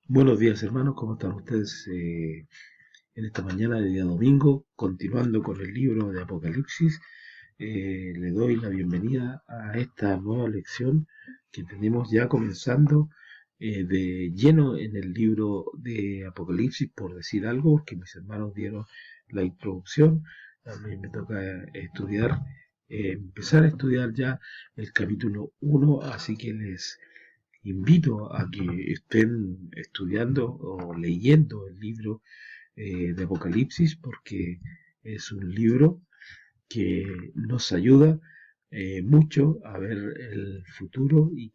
Buenos días, hermanos, ¿cómo están ustedes en esta mañana de día domingo? Continuando con el libro de Apocalipsis, le doy la bienvenida a esta nueva lección que tenemos ya comenzando de lleno en el libro de Apocalipsis, por decir algo, porque mis hermanos dieron la introducción. A mí me toca estudiar, empezar a estudiar ya el capítulo 1, así que les invito a que estén estudiando o leyendo el libro de Apocalipsis, porque es un libro que nos ayuda mucho a ver el futuro y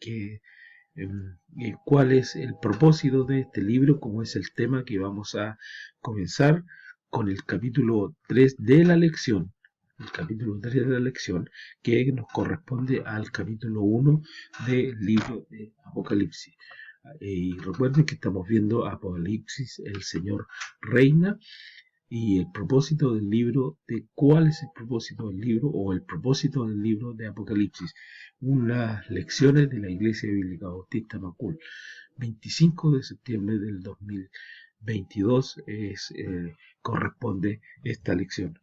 cuál es el propósito de este libro, como es el tema que vamos a comenzar con el capítulo 3 de la lección. El capítulo 3 de la lección que nos corresponde al capítulo 1 del libro de Apocalipsis. Y recuerden que estamos viendo Apocalipsis, el Señor reina, y el propósito del libro, de cuál es el propósito del libro o el propósito del libro de Apocalipsis. Unas lecciones de la Iglesia Bíblica Bautista Macul. 25 de septiembre del 2022 corresponde esta lección.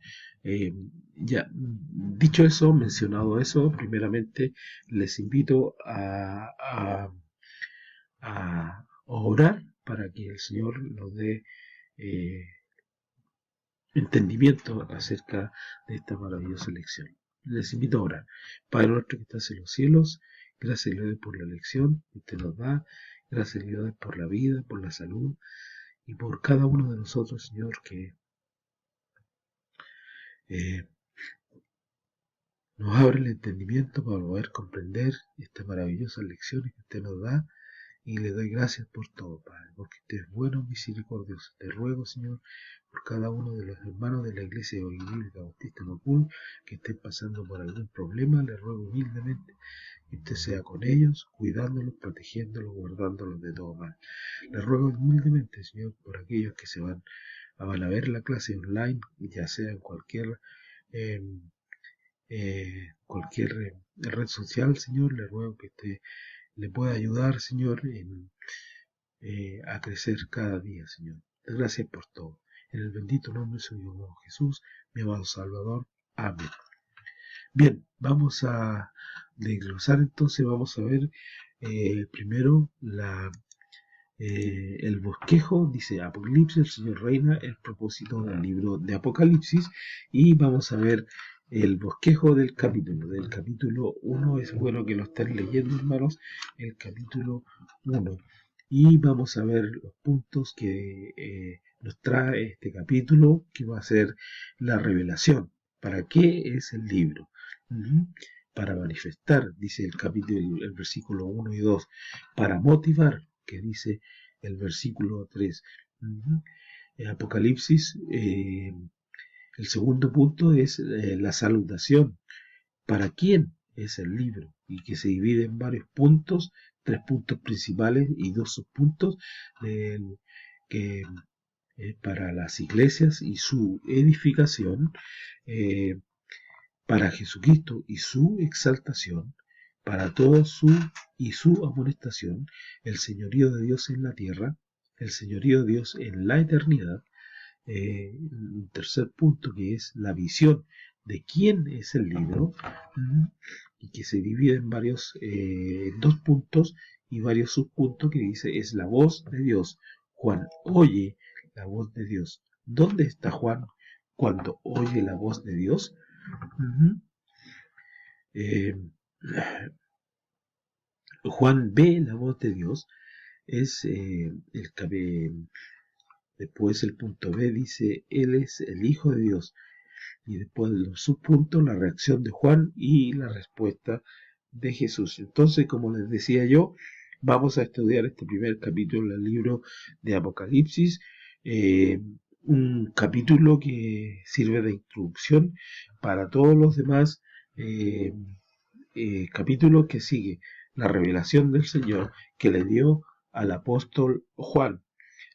Ya dicho eso, mencionado eso, primeramente les invito a orar para que el Señor nos dé eh, entendimiento acerca de esta maravillosa lección. Les invito a orar. Padre nuestro que estás en los cielos, gracias le doy por la lección que usted nos da, gracias le doy por la vida, por la salud y por cada uno de nosotros, Señor, que eh, nos abre el entendimiento para poder comprender estas maravillosas lecciones que usted nos da. Y le doy gracias por todo, Padre, porque usted es bueno, misericordioso. Te ruego, Señor, por cada uno de los hermanos de la Iglesia Bíblica Bautista Macul que estén pasando por algún problema. Le ruego humildemente que usted sea con ellos, cuidándolos, protegiéndolos, guardándolos de todo mal. Le ruego humildemente, Señor, por aquellos que van a ver la clase online, ya sea en eh, cualquier red social, Señor. Le ruego que usted le pueda ayudar, Señor, a crecer cada día, Señor. Gracias por todo. En el bendito nombre de su Hijo Jesús, mi amado Salvador. Amén. Bien, vamos a desglosar entonces, vamos a ver primero el bosquejo, dice Apocalipsis, el Señor reina, el propósito del libro de Apocalipsis, y vamos a ver el bosquejo del capítulo 1, es bueno que lo estén leyendo, hermanos, el capítulo 1, y vamos a ver los puntos que nos trae este capítulo, que va a ser la revelación. ¿Para qué es el libro? Para manifestar, dice el capítulo, el versículo 1 y 2, para motivar, que dice el versículo 3. Apocalipsis, el segundo punto es la salutación. ¿Para quién es el libro? Y que se divide en varios puntos, tres puntos principales y dos subpuntos, que para las iglesias y su edificación, eh, para Jesucristo y su exaltación, para todos su amonestación, el señorío de Dios en la tierra, el señorío de Dios en la eternidad. Un tercer punto que es la visión de quién es el libro, y que se divide en dos puntos y varios subpuntos, que dice es la voz de Dios. Juan oye la voz de Dios. ¿Dónde está Juan cuando oye la voz de Dios? Uh-huh. Eh, Juan ve la voz de Dios, es después el punto B dice, Él es el Hijo de Dios. Y después de los subpuntos, la reacción de Juan y la respuesta de Jesús. Entonces, como les decía yo, vamos a estudiar este primer capítulo del libro de Apocalipsis, un capítulo que sirve de introducción para todos los demás capítulos que sigue, la revelación del Señor que le dio al apóstol Juan.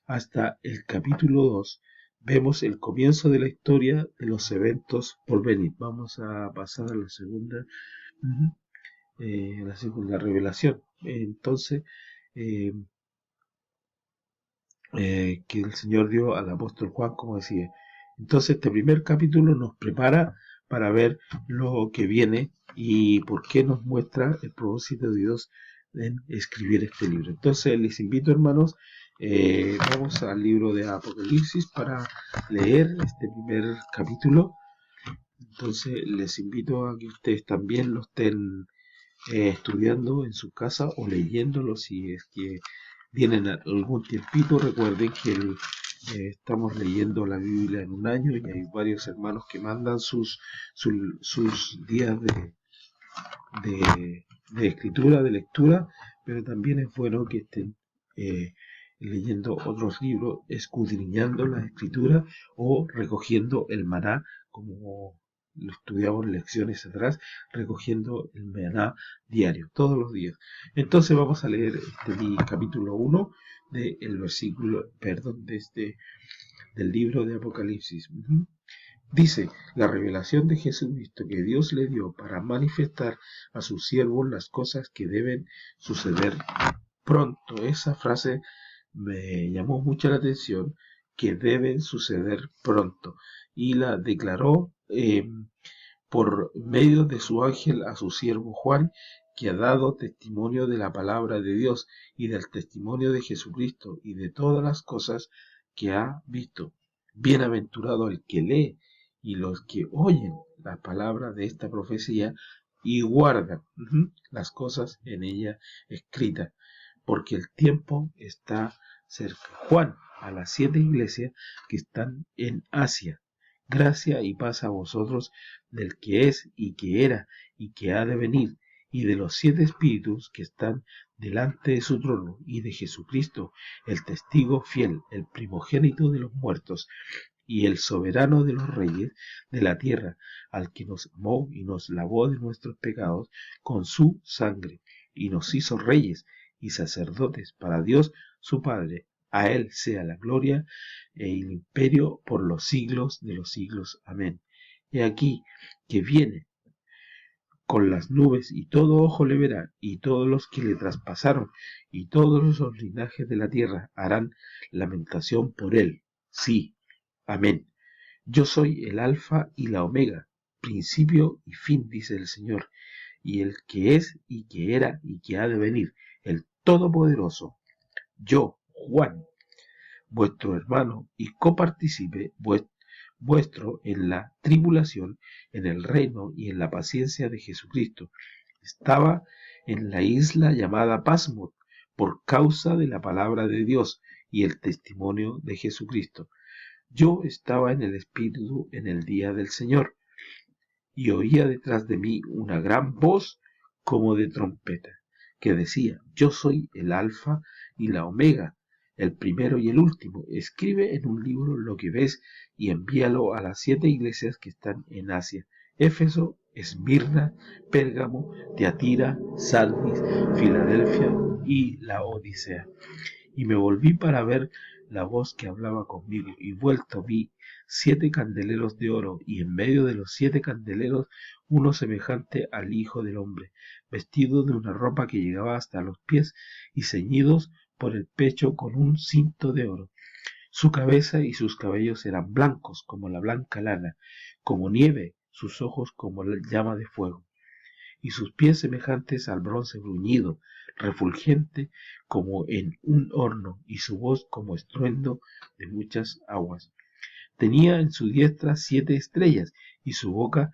Hasta el capítulo 2 vemos el comienzo de la historia de los eventos por venir. Vamos a pasar a la segunda revelación. Entonces, eh, que el Señor dio al apóstol Juan, como decía. Entonces, este primer capítulo nos prepara para ver lo que viene y por qué nos muestra el propósito de Dios en escribir este libro. Entonces, les invito, hermanos, vamos al libro de Apocalipsis para leer este primer capítulo. Entonces, les invito a que ustedes también lo estén estudiando en su casa o leyéndolo si es que tienen algún tiempito. Recuerden que estamos leyendo la Biblia en un año y hay varios hermanos que mandan sus días de escritura, de lectura, pero también es bueno que estén leyendo otros libros, escudriñando la escritura o recogiendo el maná, como lo estudiamos en lecciones atrás, recogiendo el maná diario, todos los días. Entonces vamos a leer capítulo 1 del versículo, perdón, del libro de Apocalipsis. Dice, la revelación de Jesucristo que Dios le dio para manifestar a sus siervos las cosas que deben suceder pronto. Esa frase me llamó mucho la atención, que deben suceder pronto. Y la declaró por medio de su ángel a su siervo Juan, que ha dado testimonio de la palabra de Dios y del testimonio de Jesucristo y de todas las cosas que ha visto. Bienaventurado el que lee y los que oyen la palabra de esta profecía y guardan las cosas en ella escritas, porque el tiempo está cerca. Juan, a las 7 iglesias que están en Asia. Gracia y paz a vosotros del que es y que era y que ha de venir, y de los 7 espíritus que están delante de su trono, y de Jesucristo, el testigo fiel, el primogénito de los muertos, y el soberano de los reyes de la tierra, al que nos amó y nos lavó de nuestros pecados con su sangre, y nos hizo reyes y sacerdotes para Dios su Padre. A él sea la gloria y el imperio por los siglos de los siglos. Amén. He aquí que viene con las nubes, y todo ojo le verá, y todos los que le traspasaron, y todos los linajes de la tierra harán lamentación por él. Sí. Amén. Yo soy el Alfa y la Omega, principio y fin, dice el Señor, y el que es y que era y que ha de venir, el Todopoderoso. Yo, Juan, vuestro hermano y copartícipe vuestro en la tribulación, en el reino y en la paciencia de Jesucristo, estaba en la isla llamada Pasmos por causa de la palabra de Dios y el testimonio de Jesucristo. Yo estaba en el Espíritu en el día del Señor, y oía detrás de mí una gran voz como de trompeta, que decía, yo soy el Alfa y la Omega, el primero y el último. Escribe en un libro lo que ves y envíalo a las 7 iglesias que están en Asia: Éfeso, Esmirna, Pérgamo, Tiatira, Sardis, Filadelfia y la Odisea. Y me volví para ver la voz que hablaba conmigo, y vuelto vi 7 candeleros de oro, y en medio de los 7 candeleros uno semejante al Hijo del Hombre, vestido de una ropa que llegaba hasta los pies, y ceñidos por el pecho con un cinto de oro. Su cabeza y sus cabellos eran blancos como la blanca lana, como nieve, sus ojos como la llama de fuego, y sus pies semejantes al bronce bruñido, refulgente como en un horno, y su voz como estruendo de muchas aguas. Tenía en su diestra 7 estrellas, y de su boca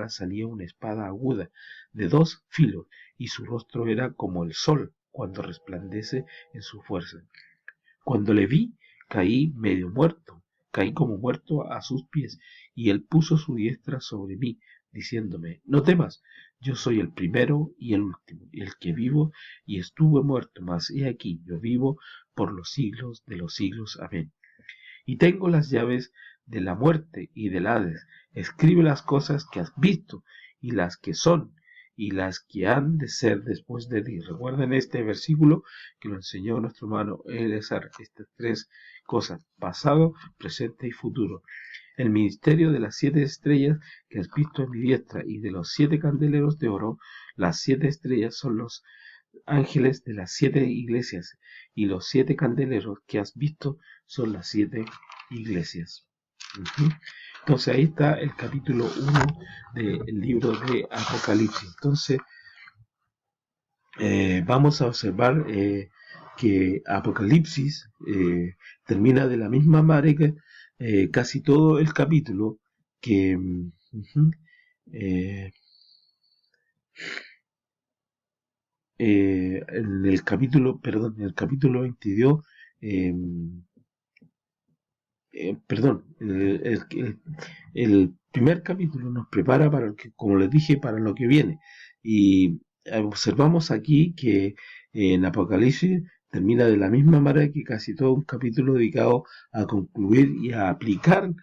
salía una espada aguda de 2 filos, y su rostro era como el sol cuando resplandece en su fuerza. Cuando le vi, caí como muerto a sus pies, y él puso su diestra sobre mí, diciéndome, no temas, yo soy el primero y el último, y el que vivo y estuve muerto, mas he aquí, yo vivo por los siglos de los siglos. Amén. Y tengo las llaves de la muerte y del Hades. Escribe las cosas que has visto, y las que son, y las que han de ser después de ti. Recuerden este versículo que lo enseñó nuestro hermano Eleazar, estas 3 cosas: pasado, presente y futuro. El ministerio de las 7 estrellas que has visto en mi diestra, y de los 7 candeleros de oro. Las 7 estrellas son los ángeles de las 7 iglesias, y los 7 candeleros que has visto son las 7 iglesias. Entonces ahí está el capítulo 1 del libro de Apocalipsis. Entonces vamos a observar que Apocalipsis termina de la misma manera que casi todo el capítulo, que en el capítulo, perdón, en el capítulo 22, el primer capítulo nos prepara para lo que, como les dije, para lo que viene. Y observamos aquí que en Apocalipsis termina de la misma manera que casi todo un capítulo dedicado a concluir y a aplicar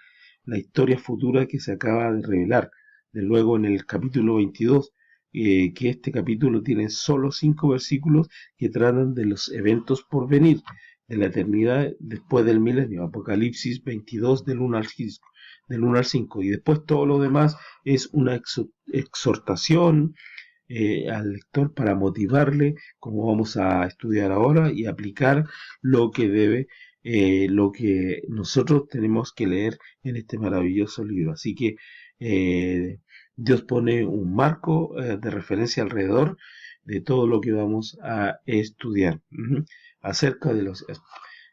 la historia futura que se acaba de revelar. De luego en el capítulo 22, que este capítulo tiene solo 5 versículos que tratan de los eventos por venir, de la eternidad después del milenio, Apocalipsis 22 del 1 al 5, y después todo lo demás es una exhortación al lector para motivarle, como vamos a estudiar ahora, y aplicar lo que debe, lo que nosotros tenemos que leer en este maravilloso libro. Así que Dios pone un marco de referencia alrededor de todo lo que vamos a estudiar acerca de los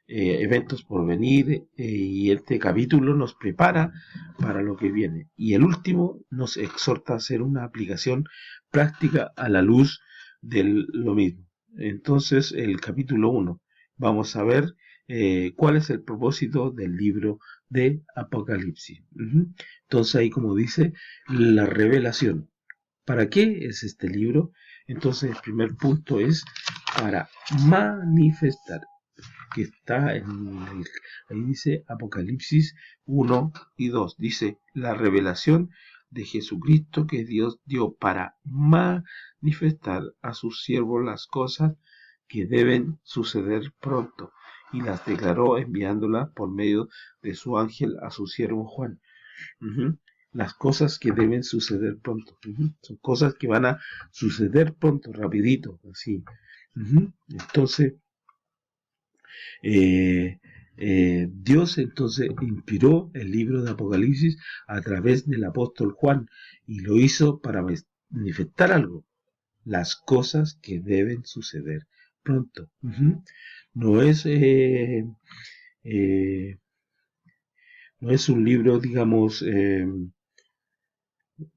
eventos por venir, y este capítulo nos prepara para lo que viene, y el último nos exhorta a hacer una aplicación práctica a la luz de lo mismo. Entonces el capítulo 1 vamos a ver cuál es el propósito del libro de Apocalipsis. Entonces ahí, como dice, la revelación. ¿Para qué es este libro? Entonces el primer punto es para manifestar, que está ahí dice Apocalipsis 1 y 2, dice la revelación de Jesucristo que Dios dio para manifestar a sus siervos las cosas que deben suceder pronto, y las declaró enviándolas por medio de su ángel a su siervo Juan. Las cosas que deben suceder pronto. Son cosas que van a suceder pronto, rapidito, así. Entonces, Dios entonces inspiró el libro de Apocalipsis a través del apóstol Juan, y lo hizo para manifestar algo, las cosas que deben suceder pronto. No es no es un libro, digamos,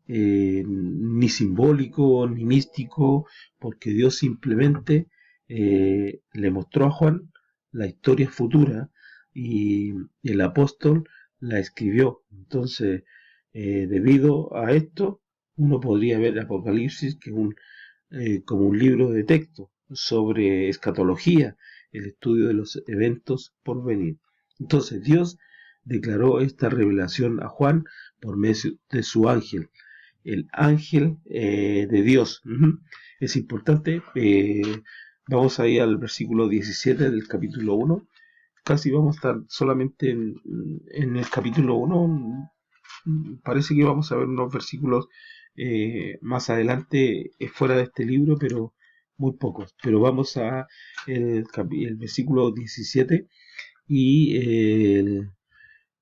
ni simbólico ni místico, porque Dios simplemente le mostró a Juan la historia futura, y el apóstol la escribió. Entonces, debido a esto, uno podría ver Apocalipsis que como un libro de texto sobre escatología, el estudio de los eventos por venir. Entonces Dios declaró esta revelación a Juan por medio de su ángel, el ángel de Dios. Es importante, vamos a ir al versículo 17 del capítulo 1, casi vamos a estar solamente en el capítulo 1, parece que vamos a ver unos versículos más adelante fuera de este libro, pero muy pocos. Pero vamos a el versículo 17 y el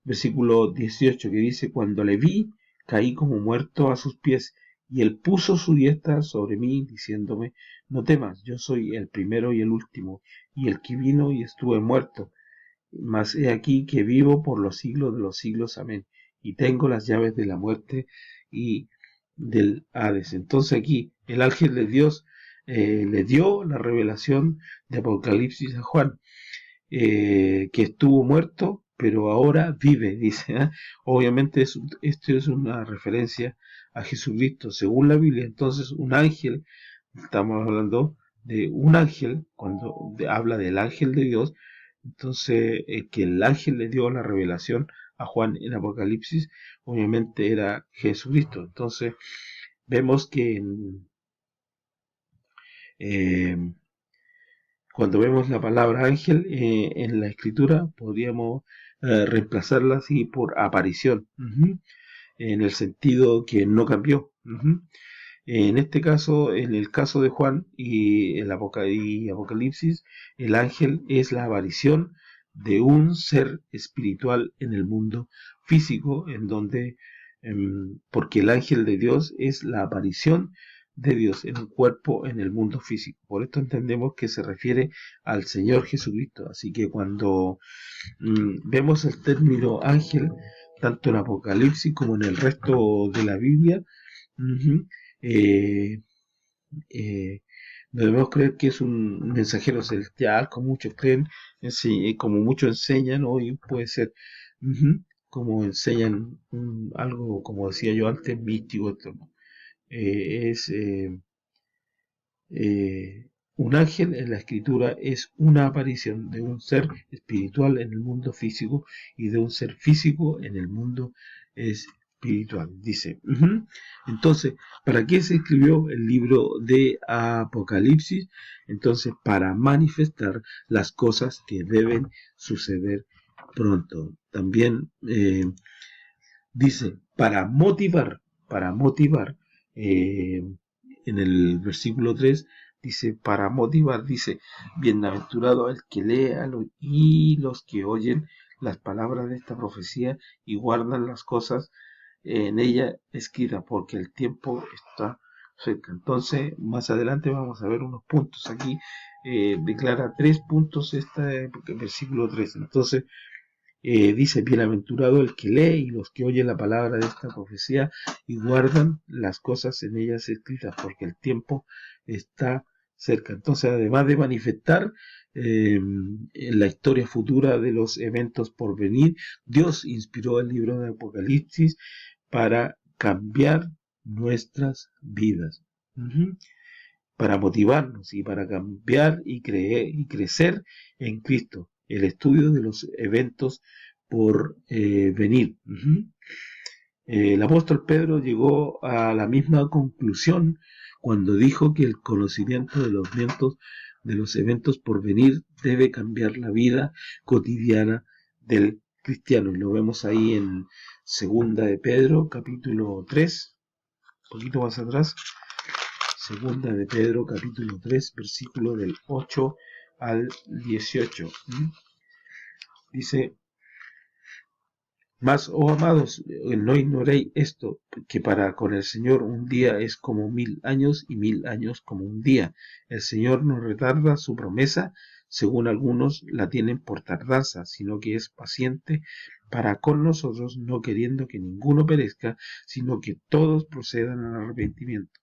versículo 18, que dice: cuando le vi, caí como muerto a sus pies, y él puso su diestra sobre mí, diciéndome: no temas, yo soy el primero y el último, y el que vino y estuve muerto, mas he aquí que vivo por los siglos de los siglos. Amén. Y tengo las llaves de la muerte y del Hades. Entonces aquí el ángel de Dios le dio la revelación de Apocalipsis a Juan, que estuvo muerto, pero ahora vive, dice. Obviamente esto es una referencia a Jesucristo según la Biblia. Entonces un ángel, estamos hablando de un ángel, cuando habla del ángel de Dios, entonces que el ángel le dio la revelación a Juan en Apocalipsis, obviamente era Jesucristo. Entonces vemos que eh, cuando vemos la palabra ángel en la escritura, podríamos reemplazarla así por aparición, en el sentido que no cambió. En este caso, en el caso de Juan y Apocalipsis, el ángel es la aparición de un ser espiritual en el mundo físico, en donde, porque el ángel de Dios es la aparición de Dios en un cuerpo en el mundo físico. Por esto entendemos que se refiere al Señor Jesucristo. Así que cuando vemos el término ángel, tanto en Apocalipsis como en el resto de la Biblia, ujú, eh, eh, no debemos creer que es un mensajero celestial, como muchos creen, sí, como muchos enseñan hoy, puede ser, como enseñan algo, como decía yo antes, místico, esto, ¿no? Es un ángel en la escritura es una aparición de un ser espiritual en el mundo físico y de un ser físico en el mundo espiritual. Dice, entonces, ¿para qué se escribió el libro de Apocalipsis? Entonces, para manifestar las cosas que deben suceder pronto. También dice, para motivar, eh, en el versículo 3 dice, para motivar, dice, bienaventurado el que lea y los que oyen las palabras de esta profecía y guardan las cosas en ella escritas, porque el tiempo está cerca. Entonces, más adelante vamos a ver unos puntos aquí. Declara 3 puntos este versículo 3. Entonces, dice, bienaventurado el que lee y los que oyen la palabra de esta profecía y guardan las cosas en ellas escritas, porque el tiempo está cerca. Entonces, además de manifestar en la historia futura de los eventos por venir, Dios inspiró el libro de Apocalipsis para cambiar nuestras vidas. Para motivarnos y para cambiar y creer y crecer en Cristo. El estudio de los eventos por venir. El apóstol Pedro llegó a la misma conclusión cuando dijo que el conocimiento de los eventos por venir debe cambiar la vida cotidiana del cristiano. Y lo vemos ahí en Segunda de Pedro, capítulo 3, un poquito más atrás. Segunda de Pedro, capítulo 3, versículo del 8 al 18. Dice, mas, oh amados, no ignoréis esto, que para con el Señor un día es como 1000 años y 1000 años como un día. El Señor no retarda su promesa, según algunos la tienen por tardanza, sino que es paciente para con nosotros, no queriendo que ninguno perezca, sino que todos procedan al arrepentimiento.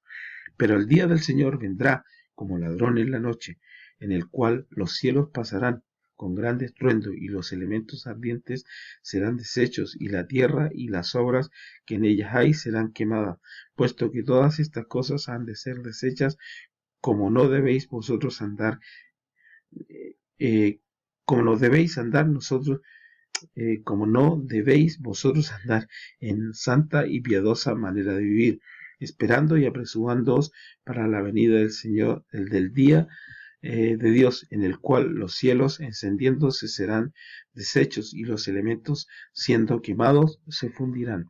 Pero el día del Señor vendrá como ladrón en la noche, en el cual los cielos pasarán con gran estruendo y los elementos ardientes serán deshechos y la tierra y las obras que en ellas hay serán quemadas, puesto que todas estas cosas han de ser deshechas, como no debéis vosotros andar, como no debéis andar nosotros, como no debéis vosotros andar en santa y piadosa manera de vivir, esperando y apresurándoos para la venida del Señor, el del día de Dios, en el cual los cielos encendiéndose serán deshechos y los elementos siendo quemados se fundirán.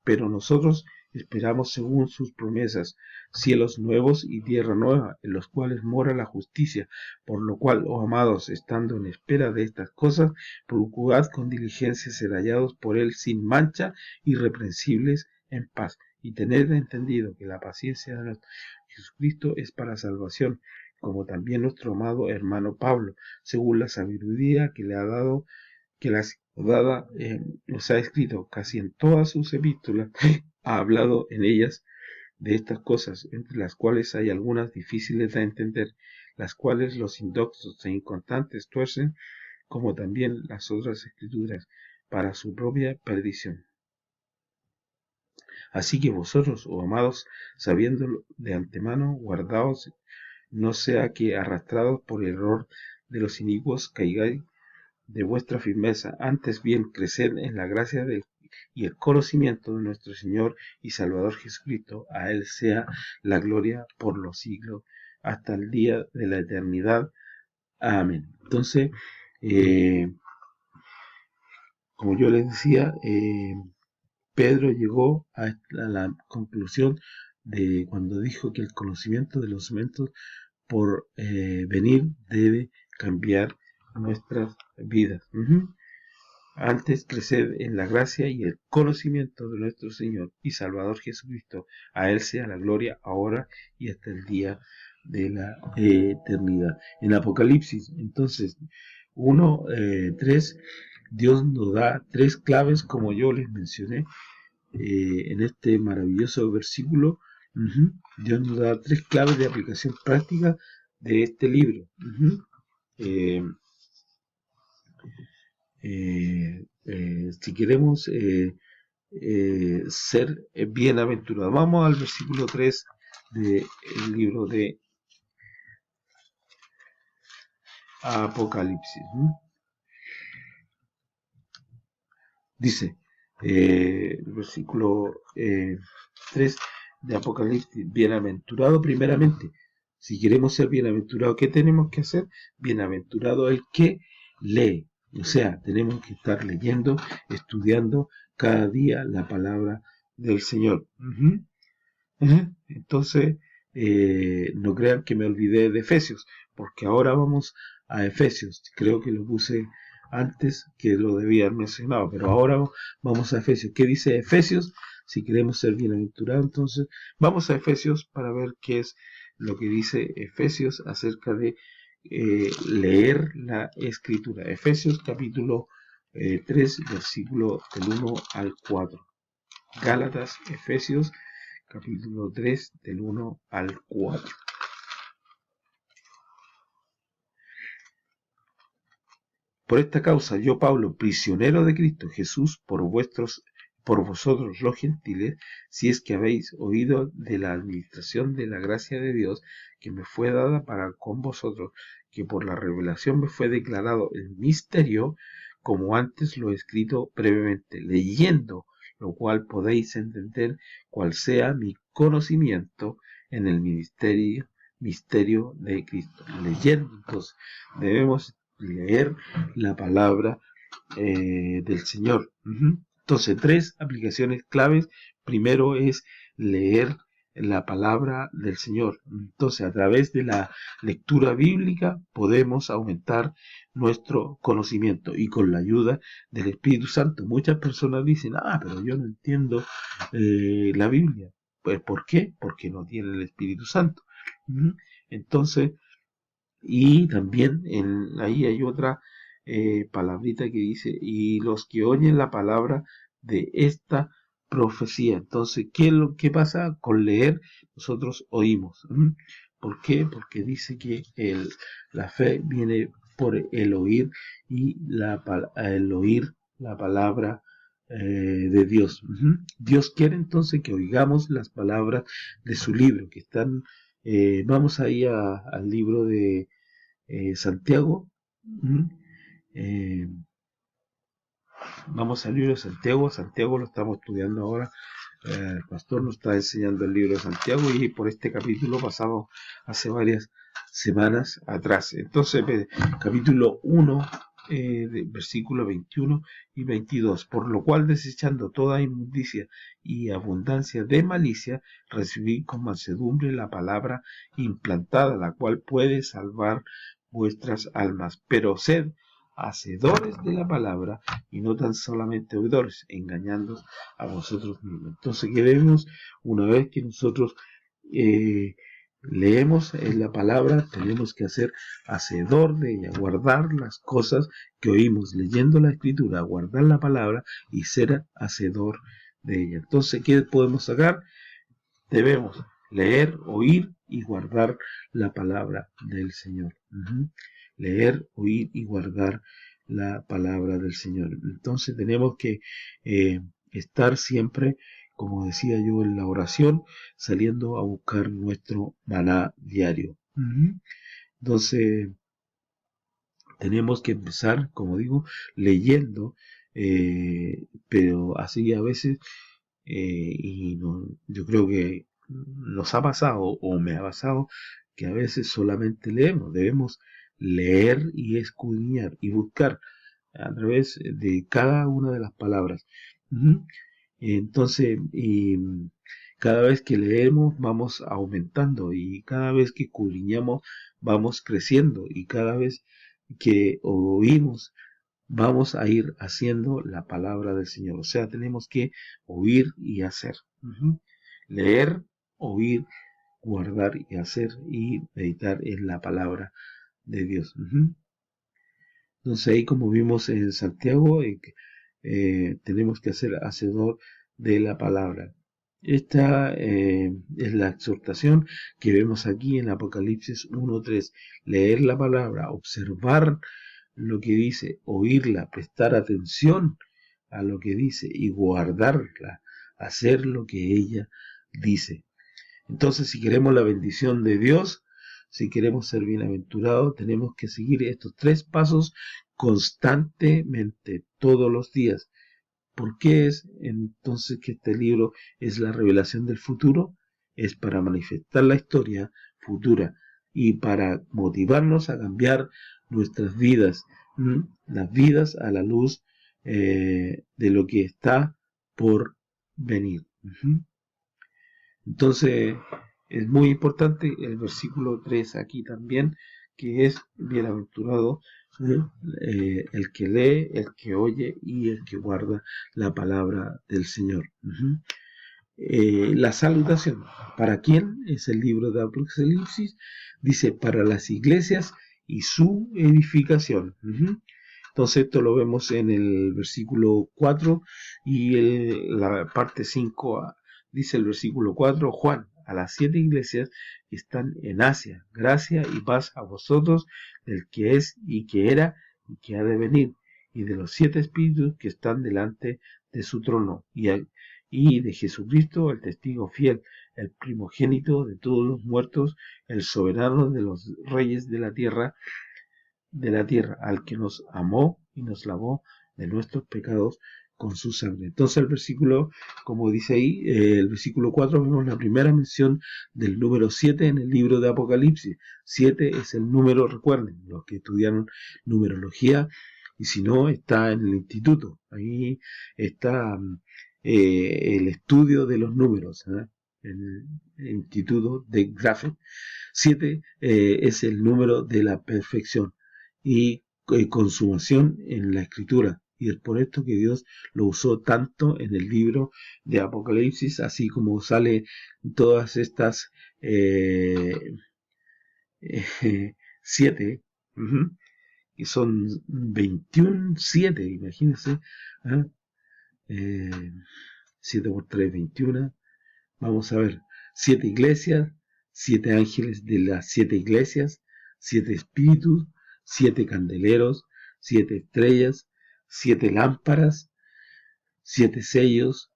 Pero nosotros esperamos según sus promesas, cielos nuevos y tierra nueva, en los cuales mora la justicia, por lo cual, oh amados, estando en espera de estas cosas, procurad con diligencia ser hallados por él sin mancha, irreprensibles en paz, y tened entendido que la paciencia de nuestro Jesucristo es para salvación, como también nuestro amado hermano Pablo, según la sabiduría que le ha dado, que las dada, nos ha escrito casi en todas sus epístolas, ha hablado en ellas de estas cosas, entre las cuales hay algunas difíciles de entender, las cuales los indoctos e inconstantes tuercen, como también las otras escrituras, para su propia perdición. Así que vosotros, oh amados, sabiéndolo de antemano, guardaos, no sea que arrastrados por el error de los inicuos caigáis de vuestra firmeza, antes bien creced en la gracia y el conocimiento de nuestro Señor y Salvador Jesucristo. A Él sea la gloria por los siglos, hasta el día de la eternidad. Amén. Entonces, como yo les decía, Pedro llegó a la conclusión de cuando dijo que el conocimiento de los elementos por venir debe cambiar nuestras vidas. Antes crecer en la gracia y el conocimiento de nuestro Señor y Salvador Jesucristo. A Él sea la gloria ahora y hasta el día de la eternidad. En Apocalipsis, entonces, 1:3, Dios nos da 3 claves, como yo les mencioné en este maravilloso versículo. Dios nos da 3 claves de aplicación práctica de este libro. Si queremos ser bienaventurados, vamos al versículo 3 del libro de Apocalipsis. Dice el versículo 3 de Apocalipsis: bienaventurado primeramente. Si queremos ser bienaventurados, ¿qué tenemos que hacer? Bienaventurado el que lee. O sea, tenemos que estar leyendo, estudiando cada día la palabra del Señor. Entonces, no crean que me olvidé de Efesios, porque ahora vamos a Efesios. Creo que lo puse antes que lo debía haber mencionado, pero ahora vamos a Efesios. ¿Qué dice Efesios? Si queremos ser bienaventurados, entonces vamos a Efesios para ver qué es lo que dice Efesios acerca de leer la Escritura. Efesios capítulo 3, versículo del 1 al 4. Gálatas, Efesios capítulo 3, del 1 al 4. Por esta causa, yo, Pablo, prisionero de Cristo Jesús, por vosotros los gentiles, si es que habéis oído de la administración de la gracia de Dios que me fue dada para con vosotros, que por la revelación me fue declarado el misterio, como antes lo he escrito brevemente, leyendo lo cual podéis entender cuál sea mi conocimiento en el misterio de Cristo. Leyendo, entonces, debemos leer la palabra del Señor. Entonces, 3 aplicaciones claves. Primero es leer la palabra del Señor. Entonces, a través de la lectura bíblica podemos aumentar nuestro conocimiento y con la ayuda del Espíritu Santo. Muchas personas dicen, pero yo no entiendo la Biblia. Pues, ¿por qué? Porque no tienen el Espíritu Santo. Entonces, y también ahí hay otra palabrita que dice, y los que oyen la palabra de esta profecía. Entonces, ¿qué pasa con leer? Nosotros oímos. ¿Por qué? Porque dice que la fe viene por el oír y el oír la palabra de Dios. Dios quiere entonces que oigamos las palabras de su libro, que están, vamos ahí al libro de Santiago. Vamos al libro de Santiago. Santiago lo estamos estudiando ahora. El pastor nos está enseñando el libro de Santiago y por este capítulo pasamos hace varias semanas atrás. Entonces, capítulo 1, versículos 21 y 22. Por lo cual, desechando toda inmundicia y abundancia de malicia, recibid con mansedumbre la palabra implantada, la cual puede salvar vuestras almas. Pero sed hacedores de la palabra y no tan solamente oidores, engañando a vosotros mismos. Entonces, ¿qué debemos? Una vez que nosotros leemos en la palabra, tenemos que hacer hacedor de ella, guardar las cosas que oímos leyendo la escritura, guardar la palabra y ser hacedor de ella. Entonces, ¿qué podemos sacar? Debemos leer, oír y guardar la palabra del Señor. Leer, oír y guardar la palabra del Señor. Entonces tenemos que estar siempre, como decía yo en la oración, saliendo a buscar nuestro maná diario. Entonces tenemos que empezar, como digo, leyendo, pero así a veces, y no, yo creo que nos ha pasado o me ha pasado que a veces solamente leemos. Debemos leer y escudriñar y buscar a través de cada una de las palabras. Entonces, Cada vez que leemos vamos aumentando y cada vez que escudriñamos vamos creciendo y cada vez que oímos vamos a ir haciendo la palabra del Señor. O sea, tenemos que oír y hacer. Leer, oír, guardar y hacer y meditar en la palabra de Dios. Entonces ahí, como vimos en Santiago, tenemos que ser hacedor de la palabra. Esta es la exhortación que vemos aquí en Apocalipsis 1:3. Leer la palabra, observar lo que dice, oírla, prestar atención a lo que dice y guardarla, hacer lo que ella dice. Entonces, si queremos la bendición de Dios, si queremos ser bienaventurados, tenemos que seguir estos 3 pasos constantemente, todos los días. ¿Por qué es entonces que este libro es la revelación del futuro? Es para manifestar la historia futura y para motivarnos a cambiar nuestras vidas, las vidas a la luz de lo que está por venir. Entonces, es muy importante el versículo 3 aquí también, que es bienaventurado el que lee, el que oye y el que guarda la palabra del Señor. La salutación. ¿Para quién? Es el libro de Apocalipsis. Dice, para las iglesias y su edificación. Entonces esto lo vemos en el versículo 4 y la parte 5. Dice el versículo 4, Juan, a las 7 iglesias que están en Asia, gracia y paz a vosotros, del que es y que era y que ha de venir, y de los 7 espíritus que están delante de su trono, y de Jesucristo, el testigo fiel, el primogénito de todos los muertos, el soberano de los reyes de la tierra, al que nos amó y nos lavó de nuestros pecados con su sangre. Entonces el versículo, como dice ahí, el versículo 4, vemos la primera mención del número 7 en el libro de Apocalipsis. 7 es el número, recuerden, los que estudiaron numerología, y si no, está en el instituto. Ahí está el estudio de los números, el instituto de Graphic. 7 es el número de la perfección y consumación en la escritura. Y es por esto que Dios lo usó tanto en el libro de Apocalipsis, así como sale todas estas 7, y son 21 7, imagínense. 7 por 3, 21. Vamos a ver, 7 iglesias, 7 ángeles de las 7 iglesias, 7 espíritus, 7 candeleros, 7 estrellas, 7 lámparas, 7 sellos,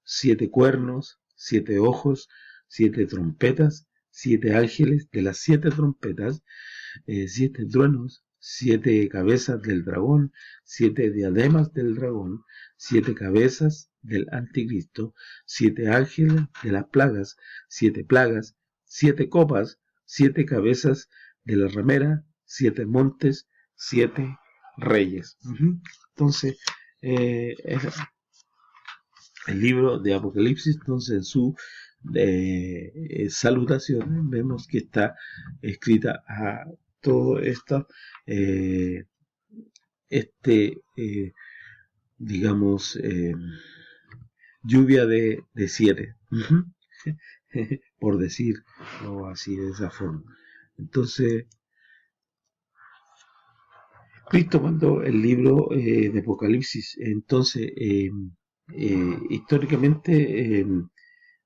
7 cuernos, 7 ojos, 7 trompetas, 7 ángeles de las 7 trompetas, 7 truenos, 7 cabezas del dragón, 7 diademas del dragón, 7 cabezas del anticristo, 7 ángeles de las plagas, 7 copas, 7 cabezas de la ramera, 7 montes, 7 reyes. Entonces, el libro de Apocalipsis, entonces en su salutación vemos que está escrita a todo esto, digamos, lluvia de 7, por decirlo así, de esa forma. Entonces, Cristo mandó el libro de Apocalipsis, entonces, históricamente,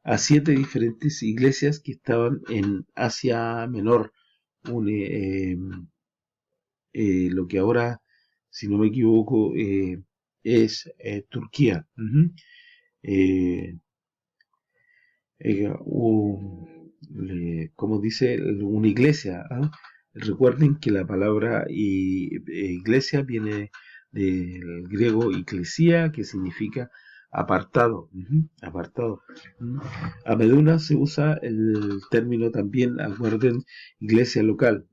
a 7 diferentes iglesias que estaban en Asia Menor, lo que ahora, si no me equivoco, es Turquía. Como dice, una iglesia. Recuerden que la palabra iglesia viene del griego eclesia, que significa apartado. Apartado. A menudo se usa el término también, acuerden, iglesia local,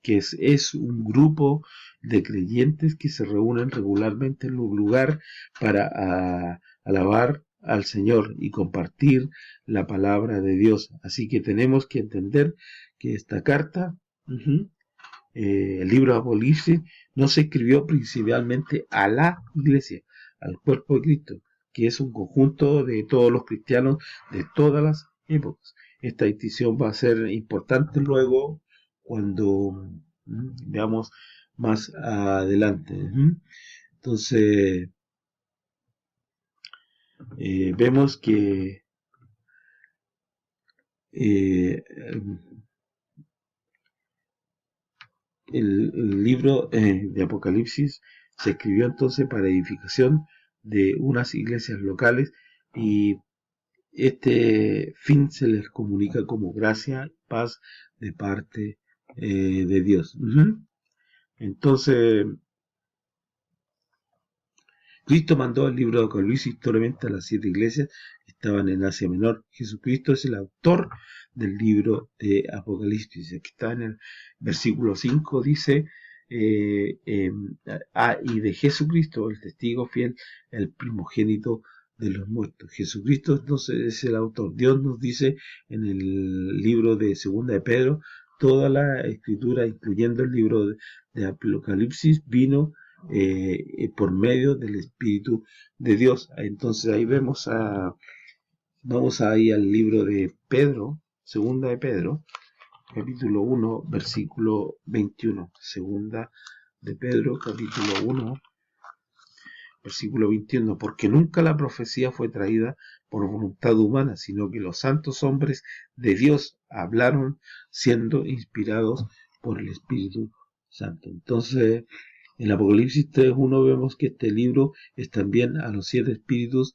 que es un grupo de creyentes que se reúnen regularmente en un lugar para alabar al Señor y compartir la palabra de Dios. Así que tenemos que entender que esta carta, el libro de Apocalipsis, no se escribió principalmente a la iglesia, al cuerpo de Cristo, que es un conjunto de todos los cristianos de todas las épocas. Esta distinción va a ser importante luego cuando veamos más adelante. Entonces, vemos que el libro de Apocalipsis se escribió entonces para edificación de unas iglesias locales, y este fin se les comunica como gracia y paz de parte de Dios. Entonces, Cristo mandó el libro de Apocalipsis solamente a las 7 iglesias que estaban en Asia Menor. Jesucristo es el autor del libro de Apocalipsis. Aquí está en el versículo 5, dice, y de Jesucristo, el testigo fiel, el primogénito de los muertos. Jesucristo entonces es el autor. Dios nos dice en el libro de Segunda de Pedro, toda la escritura, incluyendo el libro de Apocalipsis, vino por medio del Espíritu de Dios. Entonces ahí vamos ahí al libro de Pedro, Segunda de Pedro, capítulo 1, versículo 21. Segunda de Pedro, capítulo 1, versículo 21. Porque nunca la profecía fue traída por voluntad humana, sino que los santos hombres de Dios hablaron siendo inspirados por el Espíritu Santo. Entonces, en Apocalipsis 3.1 vemos que este libro es también a los 7 espíritus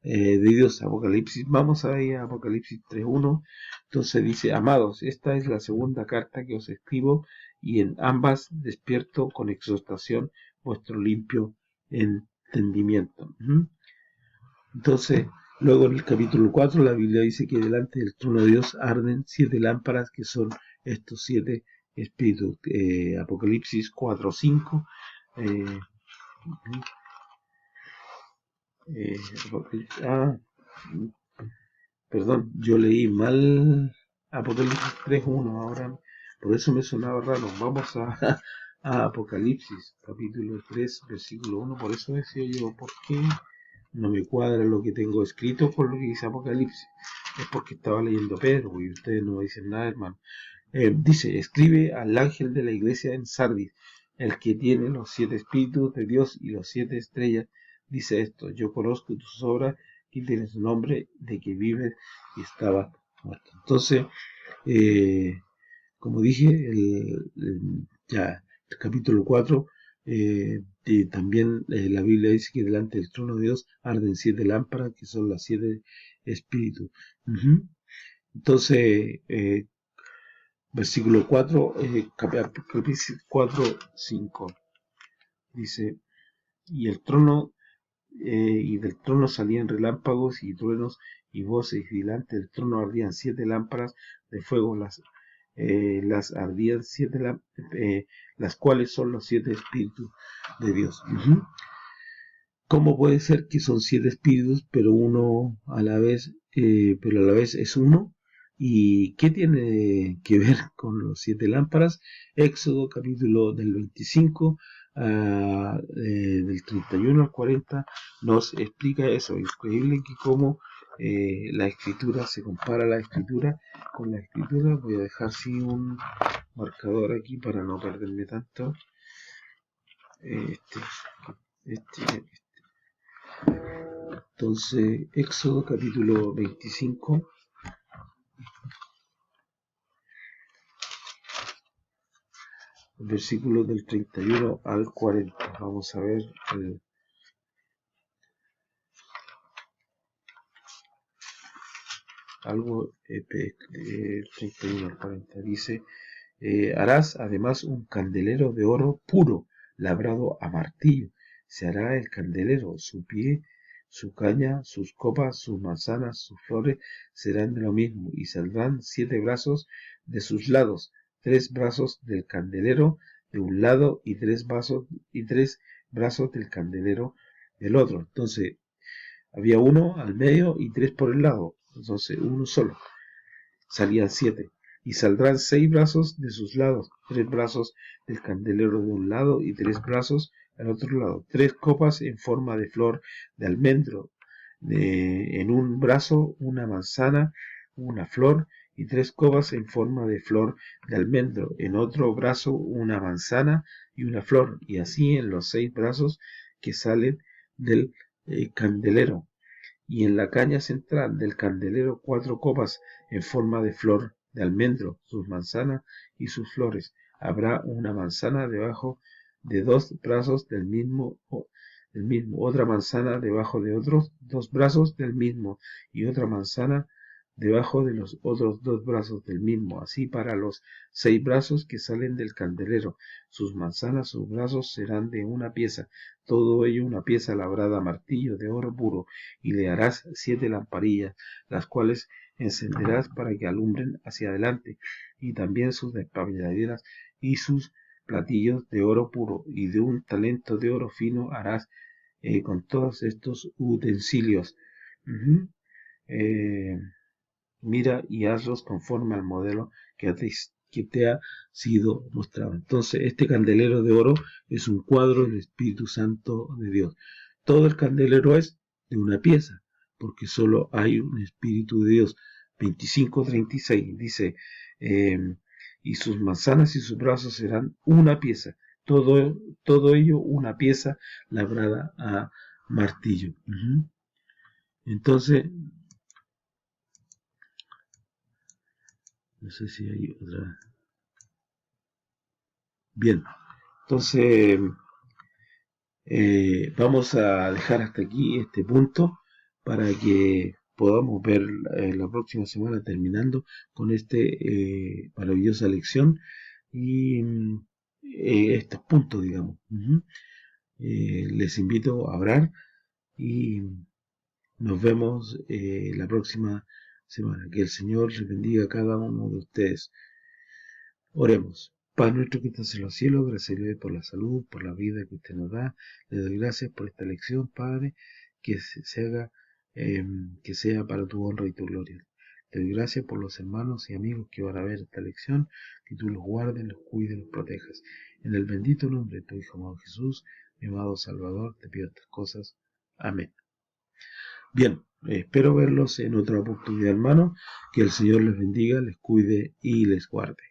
de Dios. Apocalipsis, vamos a ir a Apocalipsis 3.1. Entonces dice, amados, esta es la segunda carta que os escribo, y en ambas despierto con exhortación vuestro limpio entendimiento. Entonces, luego en el capítulo 4 la Biblia dice que delante del trono de Dios arden 7 lámparas, que son estos 7 espíritus. Apocalipsis 4.5. Perdón, yo leí mal Apocalipsis 3.1, ahora por eso me sonaba raro. Vamos a Apocalipsis, capítulo 3, versículo 1, por eso decía yo, ¿por qué no me cuadra lo que tengo escrito con lo que dice Apocalipsis? Es porque estaba leyendo Pedro, y ustedes no dicen nada, hermano. Dice, escribe al ángel de la iglesia en Sardis, el que tiene los 7 espíritus de Dios y los 7 estrellas, dice esto: yo conozco tus obras, que tienes nombre de que vives y estaba muerto. Entonces, como dije, el capítulo 4, también la Biblia dice que delante del trono de Dios arden 7 lámparas, que son las 7 espíritus. Entonces, versículo 4, Apocalipsis 4.5, dice, y el trono, y del trono salían relámpagos y truenos y voces, y delante del trono ardían 7 lámparas de fuego, las ardían 7 las cuales son los 7 espíritus de Dios. ¿Cómo puede ser que son 7 espíritus, pero uno a la vez, pero a la vez es uno? ¿Y qué tiene que ver con los 7 lámparas? Éxodo capítulo del 25, del 31 al 40, nos explica eso. Increíble que cómo la escritura se compara la escritura con la escritura. Voy a dejar así un marcador aquí para no perderme tanto. Entonces, Éxodo capítulo 25, versículos del 31 al 40. Vamos a ver algo del 31 al 40. Dice, harás además un candelero de oro puro, labrado a martillo. Se hará el candelero, su pie, su caña, sus copas, sus manzanas, sus flores serán de lo mismo, y saldrán 7 brazos de sus lados, 3 brazos del candelero de un lado, y 3 brazos del candelero del otro. Entonces, Había uno al medio y 3 por el lado, entonces uno solo. Salían 7. Y saldrán 6 brazos de sus lados, 3 brazos del candelero de un lado y 3 brazos al otro lado. 3 copas en forma de flor de almendro. En un brazo una manzana, una flor, y 3 copas en forma de flor de almendro. En otro brazo una manzana y una flor, y así en los 6 brazos que salen del candelero. Y en la caña central del candelero 4 copas en forma de flor de almendro, sus manzanas y sus flores. Habrá una manzana debajo de 2 brazos del mismo, otra manzana debajo de otros 2 brazos del mismo, y otra manzana debajo de los otros 2 brazos del mismo, así para los 6 brazos que salen del candelero. Sus manzanas, sus brazos serán de una pieza, todo ello una pieza labrada a martillo de oro puro, y le harás 7 lamparillas, las cuales encenderás para que alumbren hacia adelante, y también sus despabiladeras y sus platillos de oro puro, y de un talento de oro fino harás con todos estos utensilios. Mira y hazlos conforme al modelo que te ha sido mostrado. Entonces, este candelero de oro es un cuadro del Espíritu Santo de Dios. Todo el candelero es de una pieza, porque solo hay un Espíritu de Dios. 25:36 dice, y sus manzanas y sus brazos serán una pieza. Todo ello una pieza labrada a martillo. Entonces, no sé si hay otra. Bien, entonces vamos a dejar hasta aquí este punto para que podamos ver la próxima semana terminando con esta maravillosa lección y estos puntos, digamos. Les invito a orar y nos vemos la próxima semana. Que el Señor les bendiga a cada uno de ustedes. Oremos. Padre nuestro que estás en los cielos, gracias le doy por la salud, por la vida que usted nos da. Le doy gracias por esta lección, Padre, que se haga, que sea para tu honra y tu gloria. Te doy gracias por los hermanos y amigos que van a ver esta lección, que tú los guardes, los cuides, los protejas. En el bendito nombre de tu Hijo amado Jesús, mi amado Salvador, te pido estas cosas. Amén. Bien, espero verlos en otra oportunidad, hermano. Que el Señor les bendiga, les cuide y les guarde.